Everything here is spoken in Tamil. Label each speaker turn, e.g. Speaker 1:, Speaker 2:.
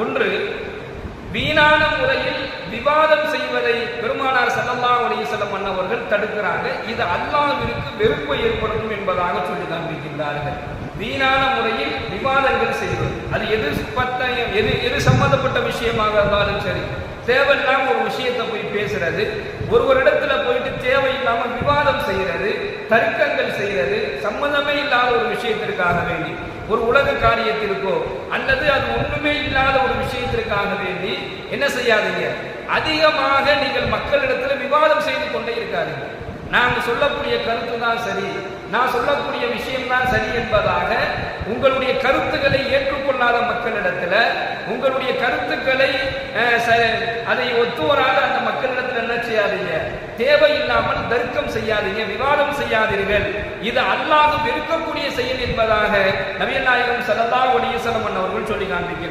Speaker 1: ஒன்று, வீணான முறையில் விவாதம் செய்வதை பெருமானார் ஸல்லல்லாஹு அலைஹி வஸல்லம் அவர்கள் தடுக்கிறாங்க. இது அல்லாஹ்விற்கு வெறுப்பை ஏற்படுத்தும் என்பதாக சொல்லி காண்பிக்கின்றார்கள். வீணான முறையில் விவாதங்கள் செய்வது, அது எது சம்பந்தப்பட்ட விஷயமாக இருந்தாலும் சரி, தேவையில்லாம ஒரு விஷயத்தை போய் பேசுறது, ஒருவரிடத்துல போயிட்டு தேவையில்லாம விவாதம் செய்யறது, தர்க்கங்கள் செய்யறது, சம்பந்தமே இல்லாத ஒரு விஷயத்திற்காக வேண்டி, ஒரு உலக காரியத்திற்கோ அல்லது அது ஒன்றுமே இல்லாத ஒரு விஷயத்திற்காக வேண்டி என்ன செய்யாதீங்க, அதிகமாக நீங்கள் மக்களிடத்துல விவாதம் செய்து கொண்டே இருக்காதீங்க. நாங்க சொல்லக்கூடிய கருத்து தான் சரி, நான் சொல்லக்கூடிய விஷயம் தான் சரி என்பதாக உங்களுடைய கருத்துக்களை ஏற்றுக்கொள்ளாத மக்களிடத்துல, உங்களுடைய கருத்துக்களை அதை ஒத்து வராத அந்த மக்களிடத்துல என்ன செய்யாதீங்க, தேவையில்லாமல் தர்க்கம் செய்யாதீங்க, விவாதம் செய்யாதீர்கள். இது அல்லாஹ் வெறுக்கக்கூடிய செயல் என்பதாக நபிகள் நாயகம் ஸல்லல்லாஹு அலைஹி வஸல்லம் அவர்கள் சொல்லி காண்பிக்கிறார்.